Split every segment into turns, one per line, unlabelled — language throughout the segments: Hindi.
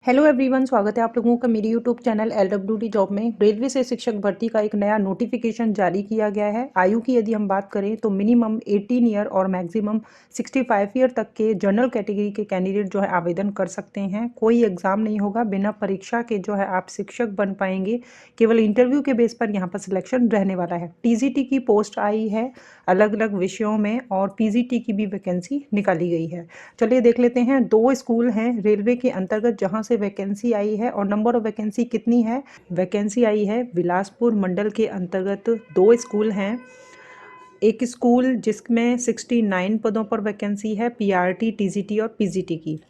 हेलो एवरीवन, स्वागत है आप लोगों का मेरे यूट्यूब चैनल LWD जॉब में। रेलवे से शिक्षक भर्ती का एक नया नोटिफिकेशन जारी किया गया है। आयु की यदि हम बात करें तो मिनिमम 18 ईयर और मैक्सिमम 65 ईयर तक के जनरल कैटेगरी के कैंडिडेट जो है आवेदन कर सकते हैं। कोई एग्जाम नहीं होगा, बिना परीक्षा के जो है आप शिक्षक बन पाएंगे। केवल इंटरव्यू के बेस पर यहाँ पर सिलेक्शन रहने वाला है। TGT की पोस्ट आई है अलग अलग विषयों में और PGT की भी वैकेंसी निकाली गई है। चलिए देख लेते हैं। 2 स्कूल हैं रेलवे के अंतर्गत जहां से वैकेंसी आई है और नंबर ऑफ वैकेंसी कितनी है। वैकेंसी आई है बिलासपुर मंडल के अंतर्गत 2 स्कूल हैं। एक स्कूल जिसमें 69 पदों पर वैकेंसी है, PRT, TGT और PGT की।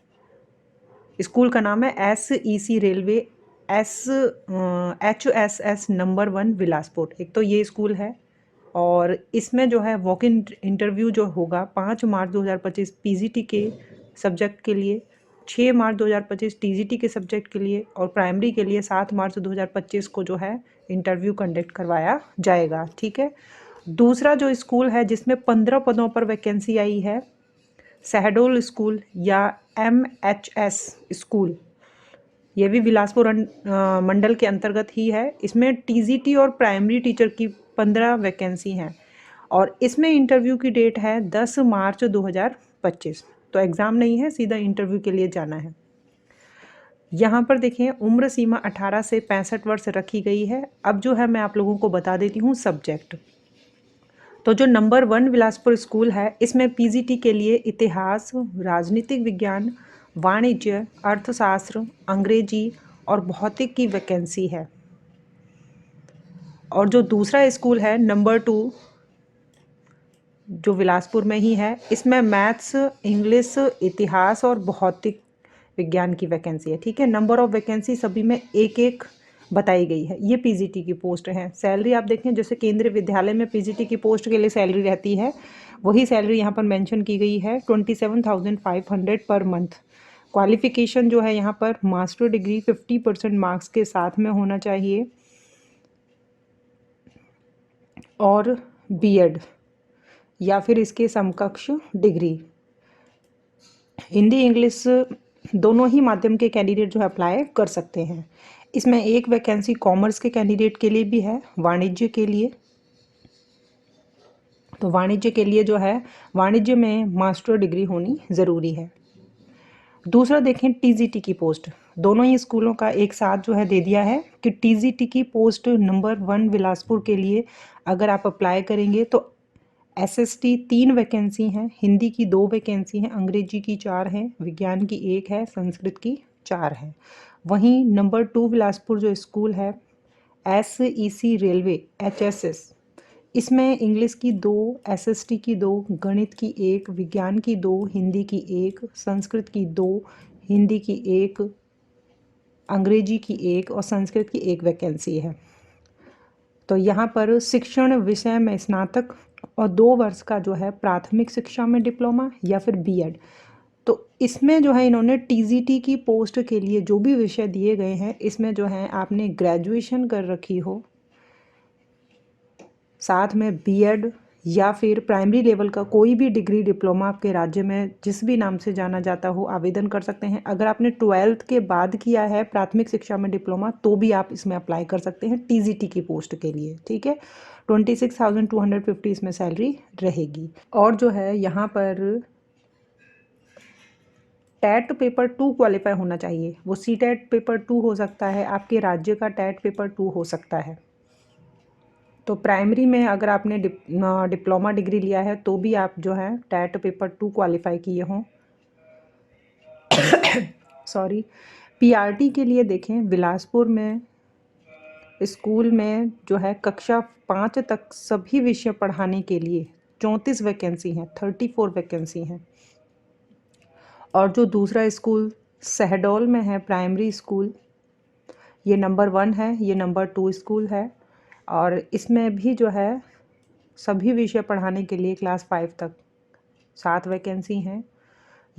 स्कूल का नाम है SEC railway HSS number 1 Bilaspur. एक तो ये स्कूल है और इसमें जो है वॉक इन इंटरव्यू जो होगा 5 मार्च 2025 PGT के सब्जेक्ट के लिए, 6 मार्च 2025 TGT के सब्जेक्ट के लिए और प्राइमरी के लिए 7 मार्च 2025 को जो है इंटरव्यू कंडक्ट करवाया जाएगा। ठीक है। दूसरा जो स्कूल है जिसमें 15 पदों पर वैकेंसी आई है, शहडोल स्कूल या MHS स्कूल, ये भी बिलासपुर मंडल के अंतर्गत ही है। इसमें TGT और प्राइमरी टीचर की 15 वैकेंसी हैं और इसमें इंटरव्यू की डेट है 10 मार्च 2025। तो एग्ज़ाम नहीं है, सीधा इंटरव्यू के लिए जाना है। यहाँ पर देखें उम्र सीमा 18 से 65 वर्ष रखी गई है। अब जो है मैं आप लोगों को बता देती हूँ सब्जेक्ट। तो जो नंबर 1 बिलासपुर स्कूल है इसमें PGT के लिए इतिहास, राजनीतिक विज्ञान, वाणिज्य, अर्थशास्त्र, अंग्रेजी और भौतिक की वैकेंसी है। और जो दूसरा स्कूल है नंबर 2 जो बिलासपुर में ही है, इसमें मैथ्स, इंग्लिश, इतिहास और भौतिक विज्ञान की वैकेंसी है। ठीक है। नंबर ऑफ वैकेंसी सभी में एक एक बताई गई है। ये PGT की पोस्ट है। सैलरी आप देखें, जैसे केंद्रीय विद्यालय में PGT की पोस्ट के लिए सैलरी रहती है, वही सैलरी यहाँ पर मेंशन की गई है 27,500 पर मंथ। क्वालिफिकेशन जो है यहाँ पर मास्टर डिग्री 50% मार्क्स के साथ में होना चाहिए और B.Ed या फिर इसके समकक्ष डिग्री। हिंदी इंग्लिश दोनों ही माध्यम के कैंडिडेट जो है अप्लाई कर सकते हैं। इसमें एक वैकेंसी कॉमर्स के कैंडिडेट के लिए भी है, वाणिज्य के लिए। तो वाणिज्य के लिए जो है वाणिज्य में मास्टर डिग्री होनी ज़रूरी है। दूसरा देखें TGT की पोस्ट, दोनों ही स्कूलों का एक साथ जो है दे दिया है कि TGT की पोस्ट नंबर 1 बिलासपुर के लिए अगर आप अप्लाई करेंगे तो SST 3 वैकेंसी हैं, हिंदी की 2 वैकेंसी हैं, अंग्रेजी की 4 हैं, विज्ञान की 1 है, संस्कृत की 4 है। वहीं नंबर 2 बिलासपुर जो स्कूल है SEC रेलवे HSS, इसमें इंग्लिश की 2, SST की 2, गणित की 1, विज्ञान की 2, हिंदी की 1, संस्कृत की 2, हिंदी की 1, अंग्रेजी की 1 और संस्कृत की 1 वैकेंसी है। तो यहाँ पर शिक्षण विषय में स्नातक और 2 वर्ष का जो है प्राथमिक शिक्षा में डिप्लोमा या फिर B.Ed। तो इसमें जो है इन्होंने TGT की पोस्ट के लिए जो भी विषय दिए गए हैं, इसमें जो है आपने ग्रेजुएशन कर रखी हो, साथ में B.Ed या फिर प्राइमरी लेवल का कोई भी डिग्री डिप्लोमा आपके राज्य में जिस भी नाम से जाना जाता हो आवेदन कर सकते हैं। अगर आपने 12th के बाद किया है प्राथमिक शिक्षा में डिप्लोमा तो भी आप इसमें अप्लाई कर सकते हैं TGT की पोस्ट के लिए। ठीक है। 26,250 इसमें सैलरी रहेगी। और जो है यहाँ पर टेट पेपर 2 क्वालिफाई होना चाहिए। वो CTET पेपर 2 हो सकता है, आपके राज्य का टेट पेपर 2 हो सकता है। तो प्राइमरी में अगर आपने डिप्लोमा डिग्री लिया है तो भी आप जो है टेट पेपर 2 क्वालिफाई किए हों। सॉरी। PRT के लिए देखें बिलासपुर में स्कूल में जो है कक्षा 5 तक सभी विषय पढ़ाने के लिए 34 वैकेंसी हैं, 34 वैकेंसी हैं। और जो दूसरा स्कूल शहडोल में है प्राइमरी स्कूल, ये नंबर 1 है, ये नंबर 2 स्कूल है और इसमें भी जो है सभी विषय पढ़ाने के लिए क्लास 5 तक 7 वैकेंसी हैं।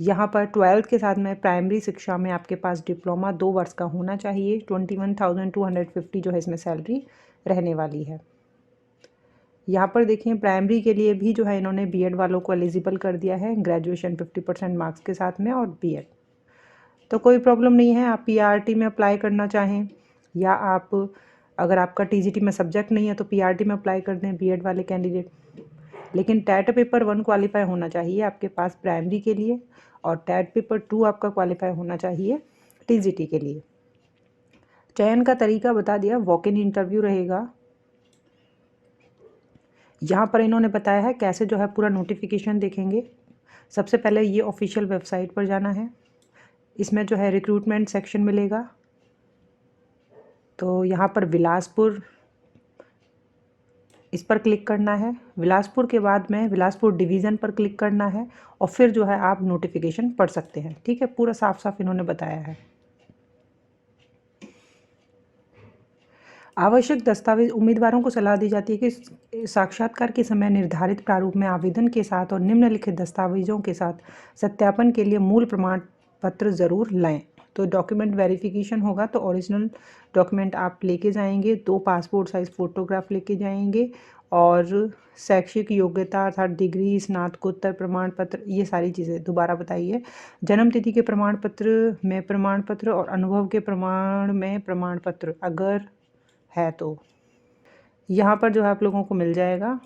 यहाँ पर 12th के साथ में प्राइमरी शिक्षा में आपके पास डिप्लोमा 2 वर्ष का होना चाहिए। 21,250 जो है इसमें सैलरी रहने वाली है। यहाँ पर देखिए प्राइमरी के लिए भी जो है इन्होंने B.Ed वालों को एलिजिबल कर दिया है, ग्रेजुएशन 50% मार्क्स के साथ में और B.Ed। तो कोई प्रॉब्लम नहीं है। आप पीआरटी में अप्लाई करना चाहें या आप अगर आपका टीजीटी में सब्जेक्ट नहीं है तो पीआरटी में अप्लाई कर दें, बीएड वाले कैंडिडेट। लेकिन टैट पेपर 1 क्वालिफाई होना चाहिए आपके पास प्राइमरी के लिए, और टैट पेपर 2 आपका क्वालिफाई होना चाहिए टीजीटी के लिए। चयन का तरीका बता दिया, वॉक इन इंटरव्यू रहेगा। यहाँ पर इन्होंने बताया है कैसे जो है पूरा नोटिफिकेशन देखेंगे। सबसे पहले ये ऑफिशियल वेबसाइट पर जाना है, इसमें जो है रिक्रूटमेंट सेक्शन मिलेगा। तो यहाँ पर बिलासपुर, इस पर क्लिक करना है। बिलासपुर के बाद में बिलासपुर डिवीज़न पर क्लिक करना है और फिर जो है आप नोटिफिकेशन पढ़ सकते हैं। ठीक है, पूरा साफ साफ इन्होंने बताया है। आवश्यक दस्तावेज, उम्मीदवारों को सलाह दी जाती है कि साक्षात्कार के समय निर्धारित प्रारूप में आवेदन के साथ और निम्नलिखित दस्तावेजों के साथ सत्यापन के लिए मूल प्रमाण पत्र ज़रूर लाएं। तो डॉक्यूमेंट वेरिफिकेशन होगा तो ओरिजिनल डॉक्यूमेंट आप लेके जाएंगे, 2 पासपोर्ट साइज़ फ़ोटोग्राफ लेके जाएंगे और शैक्षिक योग्यता अर्थात डिग्री, स्नातकोत्तर प्रमाण पत्र, ये सारी चीज़ें दोबारा बताइए। जन्म तिथि के प्रमाण पत्र में प्रमाण पत्र और अनुभव के प्रमाण में प्रमाण पत्र अगर है तो यहाँ पर जो है आप लोगों को मिल जाएगा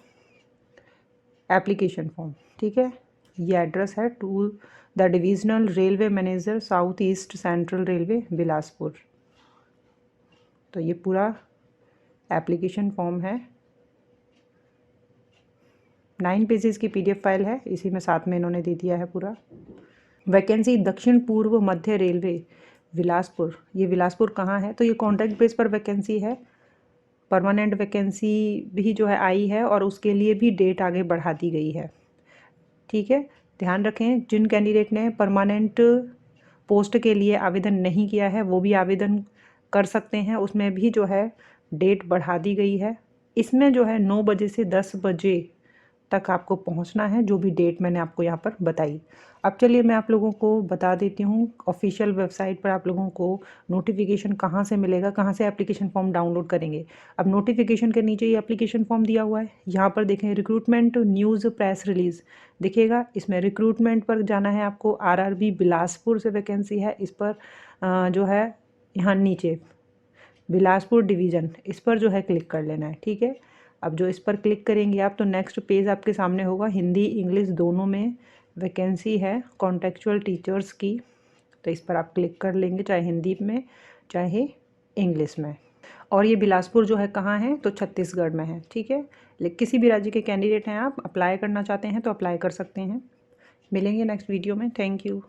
एप्लीकेशन फॉर्म। ठीक है, ये एड्रेस है to the divisional railway manager south east central railway Bilaspur. तो ये पूरा एप्लीकेशन फॉर्म है, 9 पेजेस की PDF फाइल है, इसी में साथ में इन्होंने दे दिया है पूरा। वैकेंसी दक्षिण पूर्व मध्य रेलवे बिलासपुर। ये बिलासपुर कहाँ है? तो ये कॉन्ट्रैक्ट बेस पर वैकेंसी है। परमानेंट वैकेंसी भी जो है आई है और उसके लिए भी डेट आगे बढ़ा दी गई है। ठीक है, ध्यान रखें जिन कैंडिडेट ने परमानेंट पोस्ट के लिए आवेदन नहीं किया है वो भी आवेदन कर सकते हैं, उसमें भी जो है डेट बढ़ा दी गई है। इसमें जो है 9 बजे से 10 बजे तक आपको पहुंचना है, जो भी डेट मैंने आपको यहाँ पर बताई। अब चलिए मैं आप लोगों को बता देती हूँ ऑफिशियल वेबसाइट पर आप लोगों को नोटिफिकेशन कहाँ से मिलेगा, कहाँ से एप्लीकेशन फॉर्म डाउनलोड करेंगे। अब नोटिफिकेशन के नीचे ये एप्लीकेशन फॉर्म दिया हुआ है, यहाँ पर देखें रिक्रूटमेंट न्यूज़ प्रेस रिलीज़ दिखेगा, इसमें रिक्रूटमेंट पर जाना है आपको। आरआरबी बिलासपुर से वैकेंसी है, इस पर जो है यहाँ नीचे बिलासपुर डिवीज़न, इस पर जो है क्लिक कर लेना है। ठीक है, अब जो इस पर क्लिक करेंगे आप तो नेक्स्ट पेज आपके सामने होगा, हिंदी इंग्लिश दोनों में वैकेंसी है कॉन्टेक्चुअल टीचर्स की। तो इस पर आप क्लिक कर लेंगे, चाहे हिंदी में चाहे इंग्लिश में। और ये बिलासपुर जो है कहाँ है? तो छत्तीसगढ़ में है। ठीक है, लेकिन किसी भी राज्य के कैंडिडेट हैं, आप अप्लाई करना चाहते हैं तो अप्लाई कर सकते हैं। मिलेंगे नेक्स्ट वीडियो में। Thank you.